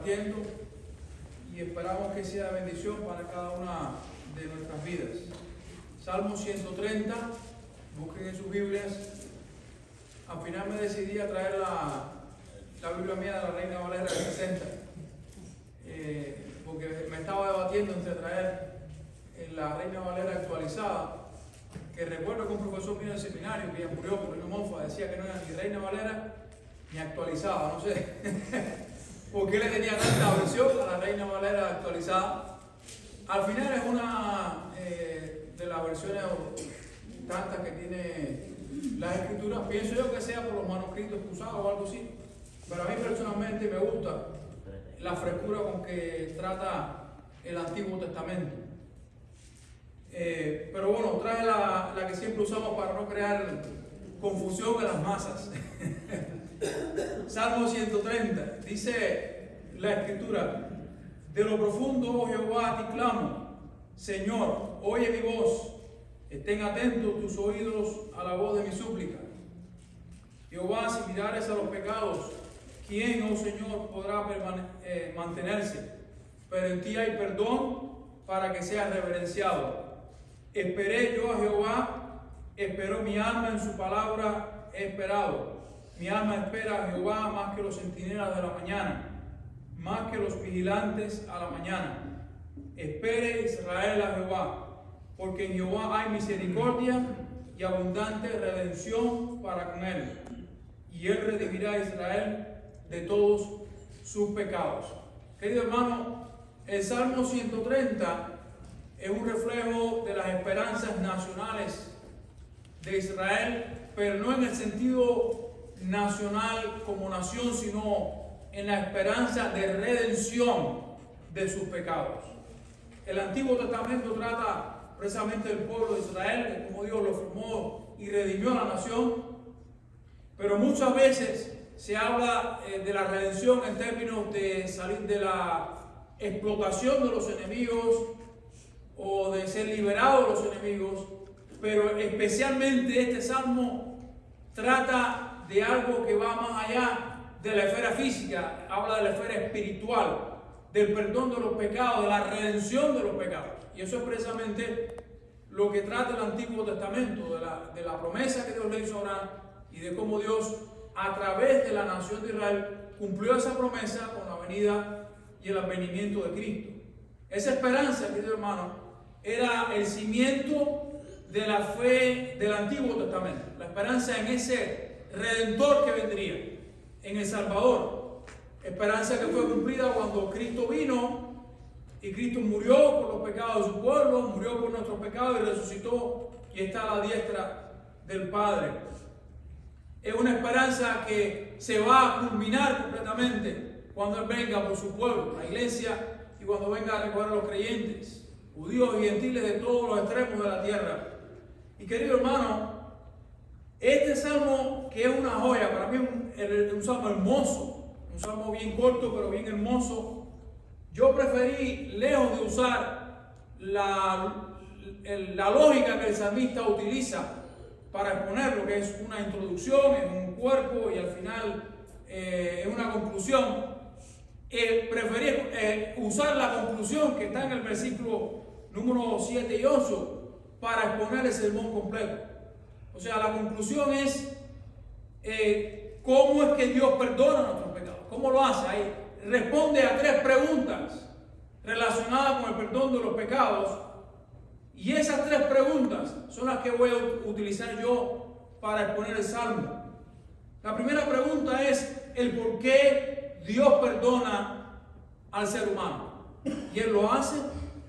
compartiendo y esperamos que sea bendición para cada una de nuestras vidas. Salmo 130, busquen en sus Biblias. Al final me decidí a traer la Biblia mía de la Reina Valera del 60, porque me estaba debatiendo entre traer la Reina Valera actualizada, que recuerdo que un profesor mío del seminario, que ya murió, por el Monfa, decía que no era ni Reina Valera ni actualizada, no sé por qué le tenía tanta aversión a la Reina Valera actualizada. Al final es una de las versiones tantas que tiene las escrituras. Pienso yo que sea por los manuscritos cruzados o algo así, pero a mí personalmente me gusta la frescura con que trata el Antiguo Testamento. Pero bueno, trae la que siempre usamos para no crear confusión en las masas. Salmo 130, dice la escritura: de lo profundo, oh Jehová, a ti clamo, Señor, oye mi voz, estén atentos tus oídos a la voz de mi súplica. Jehová, si mirares a los pecados, ¿quién, oh Señor, podrá mantenerse? Pero en ti hay perdón para que seas reverenciado. Esperé yo a Jehová, esperó mi alma en su palabra, he esperado. Mi alma espera a Jehová más que los centinelas de la mañana, más que los vigilantes a la mañana. Espere Israel a Jehová, porque en Jehová hay misericordia y abundante redención para con él, y él redimirá a Israel de todos sus pecados. Querido hermano, el Salmo 130 es un reflejo de las esperanzas nacionales de Israel, pero no en el sentido nacional como nación, sino en la esperanza de redención de sus pecados. El Antiguo Testamento trata precisamente del pueblo de Israel, de cómo Dios lo formó y redimió a la nación, pero muchas veces se habla de la redención en términos de salir de la explotación de los enemigos o de ser liberado de los enemigos, pero especialmente este salmo trata de algo que va más allá de la esfera física, habla de la esfera espiritual, del perdón de los pecados, de la redención de los pecados. Y eso es precisamente lo que trata el Antiguo Testamento, de la promesa que Dios le hizo a Abraham y de cómo Dios, a través de la nación de Israel, cumplió esa promesa con la venida y el advenimiento de Cristo. Esa esperanza, querido hermano, era el cimiento de la fe del Antiguo Testamento, la esperanza en ese Redentor que vendría, en el Salvador, esperanza que fue cumplida cuando Cristo vino y Cristo murió por los pecados de su pueblo, murió por nuestros pecados y resucitó y está a la diestra del Padre. Es una esperanza que se va a culminar completamente cuando Él venga por su pueblo, la iglesia, y cuando venga a recoger a los creyentes, judíos y gentiles de todos los extremos de la tierra. Y querido hermano, este salmo, que es una joya, para mí es un salmo hermoso, un salmo bien corto pero bien hermoso. Yo preferí, lejos de usar la lógica que el salmista utiliza para exponer lo que es una introducción, es un cuerpo y al final es una conclusión, preferí usar la conclusión que está en el versículo número 7 y 8 para exponer el sermón completo. O sea, la conclusión es cómo es que Dios perdona nuestros pecados. ¿Cómo lo hace? Ahí responde a 3 preguntas relacionadas con el perdón de los pecados. Y esas 3 preguntas son las que voy a utilizar yo para exponer el Salmo. La primera pregunta es el por qué Dios perdona al ser humano. Y Él lo hace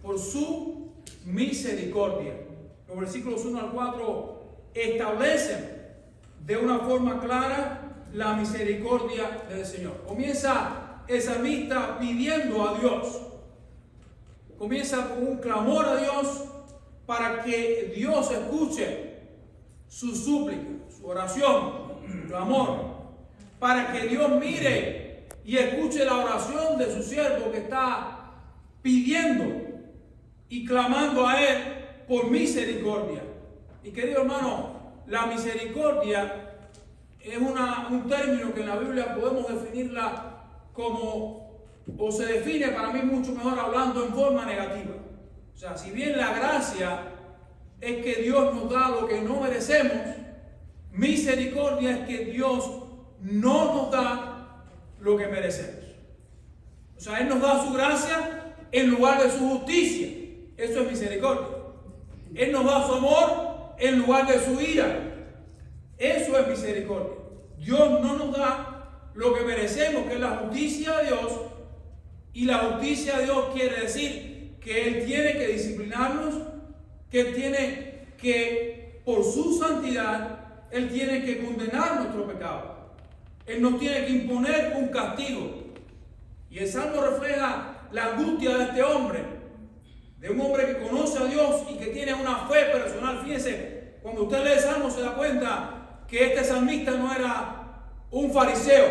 por su misericordia. Los versículos 1 al 4 establecen de una forma clara la misericordia del Señor. Comienza el salmista pidiendo a Dios. Comienza con un clamor a Dios para que Dios escuche su súplica, su oración, su clamor, para que Dios mire y escuche la oración de su siervo que está pidiendo y clamando a Él por misericordia. Y querido hermano, la misericordia es un término que en la Biblia podemos definirla como o se define para mí mucho mejor hablando en forma negativa. O sea, si bien la gracia es que Dios nos da lo que no merecemos, misericordia es que Dios no nos da lo que merecemos. O sea, Él nos da su gracia en lugar de su justicia. Eso es misericordia. Él nos da su amor en lugar de su ira. Eso es misericordia. Dios no nos da lo que merecemos, que es la justicia de Dios. Y la justicia de Dios quiere decir que Él tiene que disciplinarnos, que Él tiene que, por su santidad, Él tiene que condenar nuestro pecado. Él nos tiene que imponer un castigo. Y el Salmo refleja la angustia de este hombre, de un hombre que conoce a Dios y que tiene una fe personal. Fíjense, cuando usted lee el Salmo se da cuenta que este salmista no era un fariseo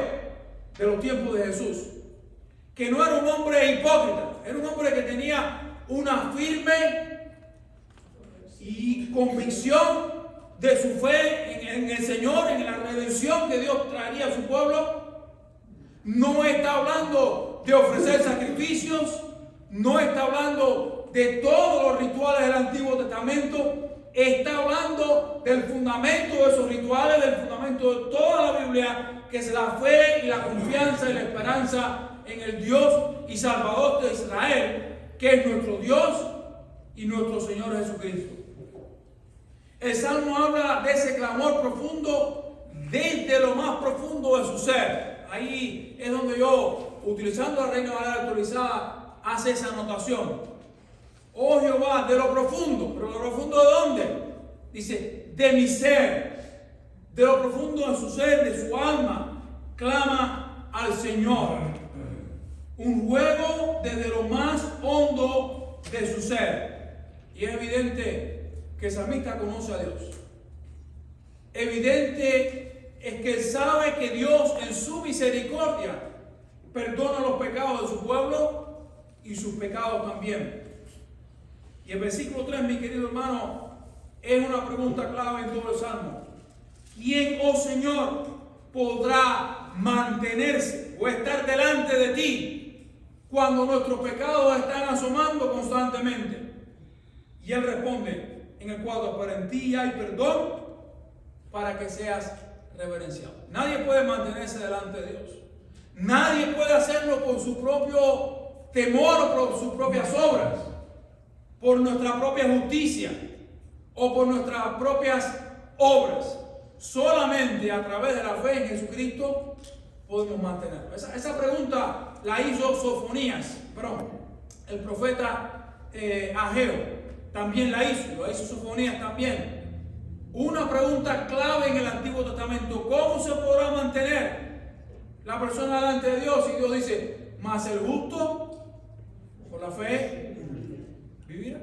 de los tiempos de Jesús, que no era un hombre hipócrita, era un hombre que tenía una firme y convicción de su fe en el Señor, en la redención que Dios traería a su pueblo. No está hablando de ofrecer sacrificios, no está hablando de todos los rituales del Antiguo Testamento, está hablando del fundamento de esos rituales, del fundamento de toda la Biblia, que es la fe y la confianza y la esperanza en el Dios y Salvador de Israel, que es nuestro Dios y nuestro Señor Jesucristo. El Salmo habla de ese clamor profundo desde lo más profundo de su ser. Ahí es donde yo, utilizando la Reina Valera actualizada, hace esa anotación. Oh Jehová, de lo profundo. ¿Pero lo profundo de dónde? Dice, de mi ser. De lo profundo de su ser, de su alma, clama al Señor. Un ruego desde lo más hondo de su ser. Y es evidente que el salmista conoce a Dios. Evidente es que él sabe que Dios en su misericordia perdona los pecados de su pueblo y sus pecados también. Y el versículo 3, mi querido hermano, es una pregunta clave en todo el Salmo. ¿Quién, oh Señor, podrá mantenerse o estar delante de ti cuando nuestros pecados están asomando constantemente? Y él responde en el 4, pero en ti hay perdón para que seas reverenciado. Nadie puede mantenerse delante de Dios. Nadie puede hacerlo por su propio temor o por sus propias obras, por nuestra propia justicia o por nuestras propias obras. Solamente a través de la fe en Jesucristo podemos mantenerlo. Esa pregunta la hizo el profeta Ageo también la hizo, lo hizo Sofonías también. Una pregunta clave en el Antiguo Testamento: ¿cómo se podrá mantener la persona delante de Dios? Y Dios dice, mas el justo por la fe vivirá.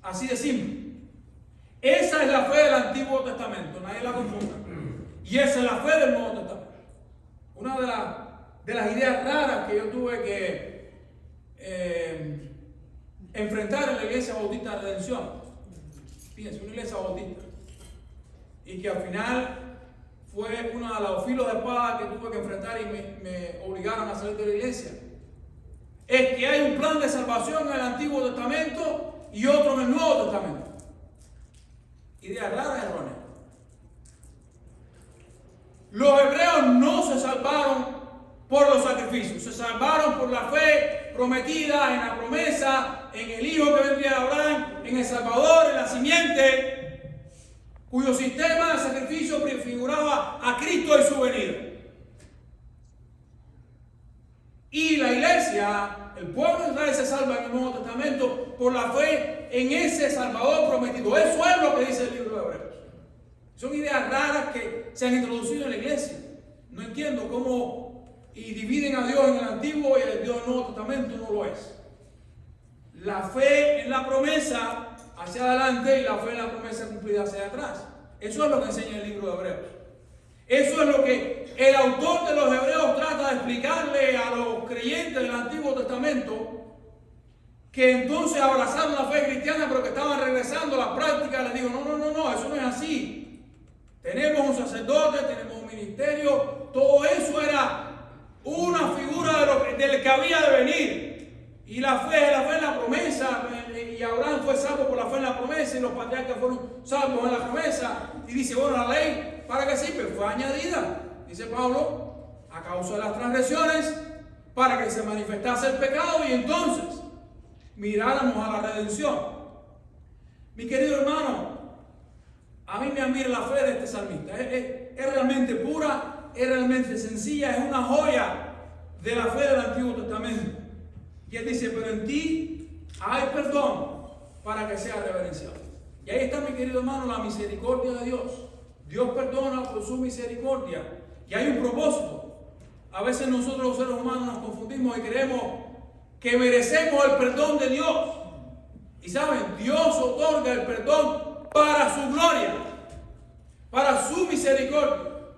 Así de simple. Esa es la fe del Antiguo Testamento, nadie la confunda. Y esa es la fe del Nuevo Testamento. Una de las ideas raras que yo tuve que enfrentar en la Iglesia Bautista de Redención. Fíjense, una iglesia bautista. Y que al final fue uno de los filos de espada que tuve que enfrentar y me obligaron a salir de la iglesia. Es que hay un plan de salvación en el Antiguo Testamento y otro en el Nuevo Testamento. Idea rara y errónea. Los hebreos no se salvaron por los sacrificios, se salvaron por la fe prometida en la promesa, en el Hijo que vendría de Abraham, en el Salvador, en la simiente, cuyo sistema de sacrificio prefiguraba a Cristo y su venida. Y la iglesia, el pueblo de Israel, se salva en el Nuevo Testamento por la fe en ese Salvador prometido. Eso es lo que dice el libro de Hebreos. Son ideas raras que se han introducido en la iglesia. No entiendo cómo y dividen a Dios en el Antiguo y el Dios del Nuevo Testamento. No lo es. La fe en la promesa hacia adelante y la fe en la promesa cumplida hacia atrás. Eso es lo que enseña el libro de Hebreos. Eso es lo que el autor de los Hebreos trata de explicarle a los creyentes del Antiguo Testamento, que entonces abrazaron la fe cristiana pero que estaban regresando a la práctica. Les digo, no, eso no es así. Tenemos un sacerdote, tenemos un ministerio, todo eso era una figura del que había de venir. Y la fe es la fe en la promesa, y Abraham fue salvo por la fe en la promesa, y los patriarcas fueron salvos en la promesa. Y dice, bueno, la ley, ¿para qué sirve? Fue añadida, dice Pablo, a causa de las transgresiones, para que se manifestase el pecado, y entonces miráramos a la redención. Mi querido hermano, a mí me admira la fe de este salmista. Es realmente pura, es realmente sencilla, es una joya de la fe del Antiguo Testamento. Y él dice, pero en ti hay perdón para que sea reverenciado. Y ahí está, mi querido hermano, la misericordia de Dios. Dios perdona por su misericordia. Y hay un propósito. A veces nosotros los seres humanos nos confundimos y creemos que merecemos el perdón de Dios. Y saben, Dios otorga el perdón para su gloria, para su misericordia.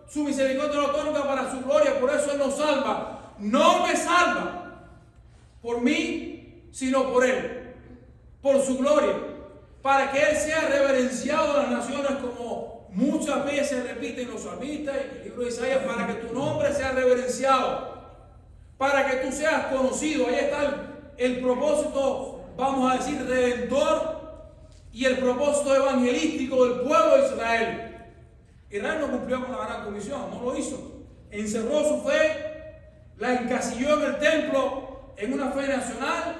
Su misericordia lo otorga para su gloria, por eso Él nos salva. No me salva por mí, sino por Él, por su gloria, para que Él sea reverenciado en las naciones, como muchas veces repiten los salmistas en el libro de Isaías, para que tu nombre sea reverenciado, para que tú seas conocido. Ahí está el propósito, vamos a decir, redentor, y el propósito evangelístico del pueblo de Israel. Israel no cumplió con la gran comisión, no lo hizo. Encerró su fe, la encasilló en el templo, en una fe nacional,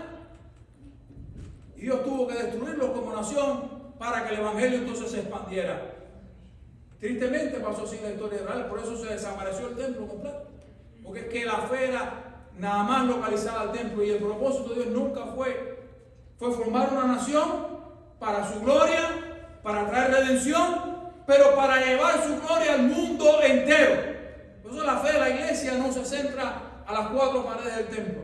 y Dios tuvo que destruirlos como nación para que el evangelio entonces se expandiera. Tristemente pasó así en la historia de Israel, por eso se desapareció el templo completo, porque es que la fe era nada más localizada al templo, y el propósito de Dios nunca fue formar una nación para su gloria, para traer redención, pero para llevar su gloria al mundo entero. Por eso la fe de la iglesia no se centra a las cuatro paredes del templo,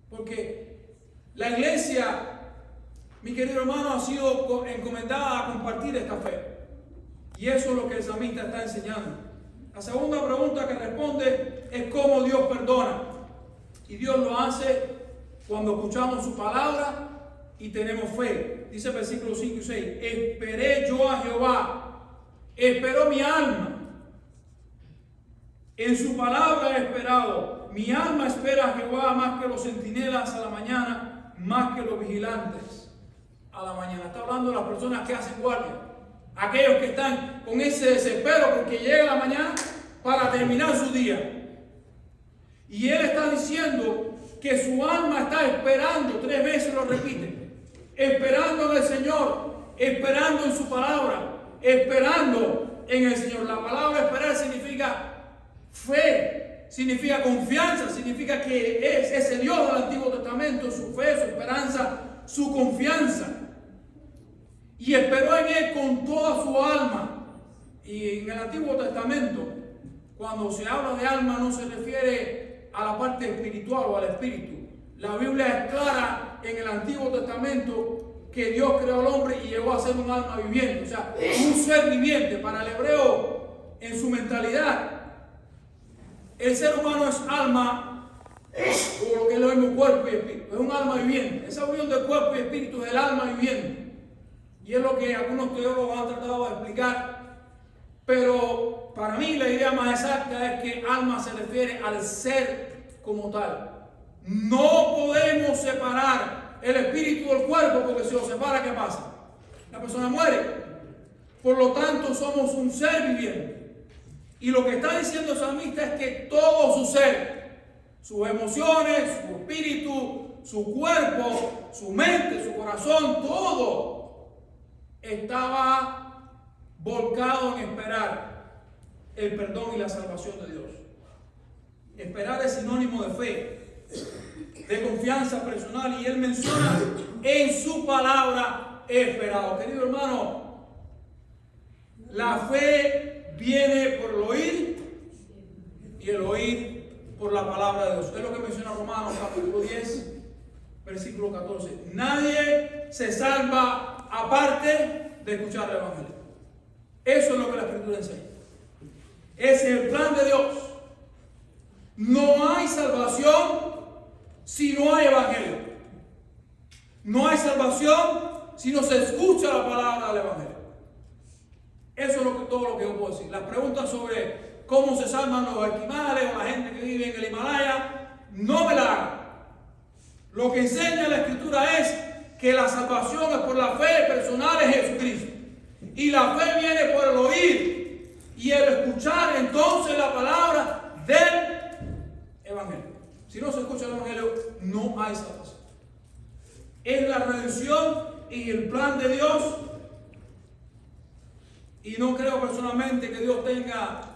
porque la iglesia, mi querido hermano, ha sido encomendada a compartir esta fe. Y eso es lo que el salmista está enseñando. La segunda pregunta que responde es cómo Dios perdona. Y Dios lo hace cuando escuchamos su palabra y tenemos fe. Dice el versículo 5 y 6. Esperé yo a Jehová, esperó mi alma. En su palabra he esperado. Mi alma espera a Jehová más que los centinelas a la mañana, más que los vigilantes a la mañana. Está hablando de las personas que hacen guardia, aquellos que están con ese desespero porque llega la mañana para terminar su día. Y él está diciendo que su alma está esperando, 3 veces lo repite, esperando en el Señor, esperando en su palabra, esperando en el Señor. La palabra esperar significa fe, significa confianza, significa que es ese Dios del Antiguo Testamento, su fe, su esperanza, su confianza. Y esperó en Él con toda su alma. Y en el Antiguo Testamento, cuando se habla de alma, no se refiere a la parte espiritual o al espíritu. La Biblia es clara en el Antiguo Testamento que Dios creó al hombre y llegó a ser un alma viviente, o sea, un ser viviente. Para el hebreo, en su mentalidad, el ser humano es alma, o lo que es lo mismo, cuerpo y espíritu. Es un alma viviente. Esa unión del cuerpo y espíritu es el alma viviente. Y es lo que algunos teólogos han tratado de explicar. Pero para mí la idea más exacta es que alma se refiere al ser como tal. No podemos separar el espíritu del cuerpo, porque si lo separa, ¿qué pasa? La persona muere. Por lo tanto, somos un ser viviente. Y lo que está diciendo el salmista es que todo su ser, sus emociones, su espíritu, su cuerpo, su mente, su corazón, todo estaba volcado en esperar el perdón y la salvación de Dios. Esperar es sinónimo de fe, de confianza personal, y él menciona en su palabra he esperado. Querido hermano, la fe viene por el oír, y el oír por la palabra de Dios. Es lo que menciona Romanos capítulo 10, versículo 14. Nadie se salva aparte de escuchar el evangelio. Eso es lo que la Escritura enseña. Ese es el plan de Dios. No hay salvación si no hay evangelio. No hay salvación si no se escucha la palabra del evangelio. Eso es todo lo que yo puedo decir. Las preguntas sobre cómo se salvan los esquimales o la gente que vive en el Himalaya. No me la haga. Lo que enseña la Escritura es que la salvación es por la fe personal en Jesucristo. Y la fe viene por el oír y el escuchar entonces la palabra del Evangelio. Si no se escucha el Evangelio, no hay salvación. Es la redención y el plan de Dios. Y no creo personalmente que Dios tenga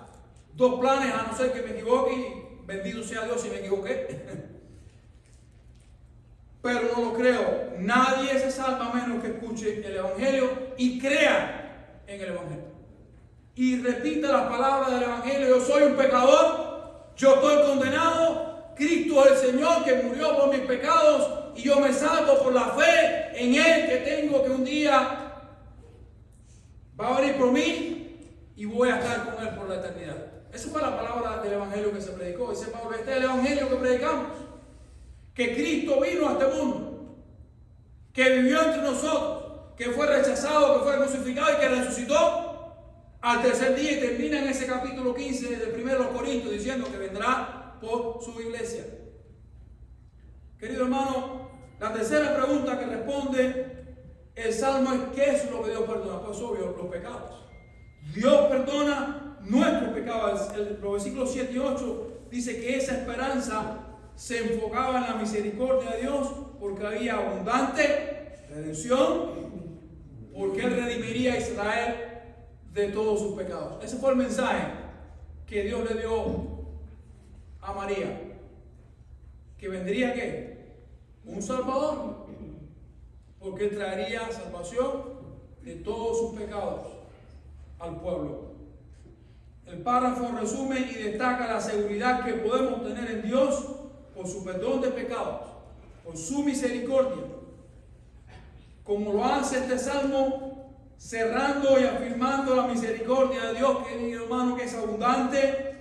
dos planes, a no ser que me equivoque, y bendito sea Dios si me equivoqué. Pero no lo creo. Nadie se salva a menos que escuche el Evangelio y crea en el Evangelio. Y repita las palabras del Evangelio: yo soy un pecador, yo estoy condenado, Cristo es el Señor que murió por mis pecados y yo me salvo por la fe en Él, que tengo, que un día va a venir por mí y voy a estar con Él por la eternidad. Esa fue la palabra del Evangelio que se predicó. Dice Pablo: este es el Evangelio que predicamos, que Cristo vino a este mundo, que vivió entre nosotros, que fue rechazado, que fue crucificado y que resucitó al tercer día. Y termina en ese capítulo 15 de 1 Corintios diciendo que vendrá por su iglesia. Querido hermano, la tercera pregunta que responde el Salmo es: ¿qué es lo que Dios perdona? Pues obvio, los pecados. Dios perdona nuestros pecados. Los versículos 7 y 8 dice que esa esperanza se enfocaba en la misericordia de Dios, porque había abundante redención, porque Él redimiría a Israel de todos sus pecados. Ese fue el mensaje que Dios le dio a María. ¿Que vendría qué? Un Salvador, porque Él traería salvación de todos sus pecados al pueblo. El párrafo resume y destaca la seguridad que podemos tener en Dios por su perdón de pecados, por su misericordia, como lo hace este salmo, cerrando y afirmando la misericordia de Dios, querido hermano, que es abundante,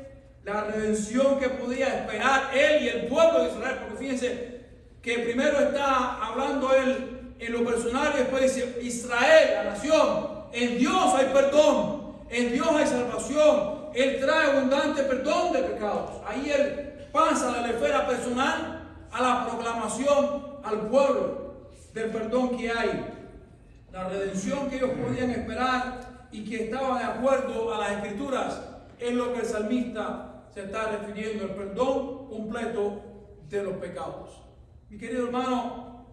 la redención que podía esperar Él y el pueblo de Israel. Porque fíjense que primero está hablando Él en lo personal y después dice: Israel, la nación, en Dios hay perdón, en Dios hay salvación, Él trae abundante perdón de pecados. Ahí Él pasa de la esfera personal a la proclamación al pueblo del perdón que hay, la redención que ellos podían esperar y que estaba de acuerdo a las Escrituras. Es lo que el salmista se está refiriendo: el perdón completo de los pecados. Mi querido hermano,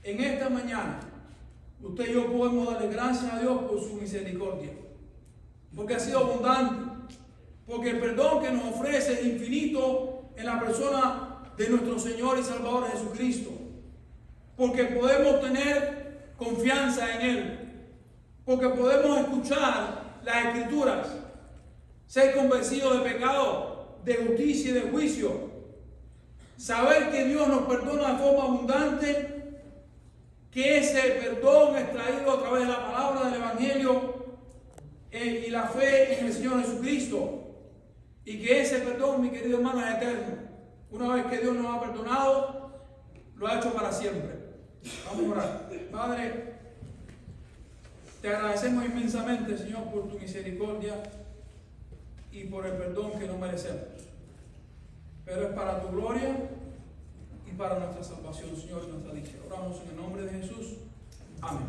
en esta mañana usted y yo podemos darle gracias a Dios por su misericordia, porque ha sido abundante, porque el perdón que nos ofrece es infinito en la persona de nuestro Señor y Salvador Jesucristo, porque podemos tener confianza en Él, porque podemos escuchar las Escrituras, ser convencidos de pecado, de justicia y de juicio, saber que Dios nos perdona de forma abundante, que ese perdón es traído a través de la palabra del Evangelio y la fe en el Señor Jesucristo. Y que ese perdón, mi querido hermano, es eterno. Una vez que Dios nos ha perdonado, lo ha hecho para siempre. Vamos a orar. Padre, te agradecemos inmensamente, Señor, por tu misericordia y por el perdón que no merecemos. Pero es para tu gloria y para nuestra salvación, Señor, y nuestra dicha. Oramos en el nombre de Jesús. Amén.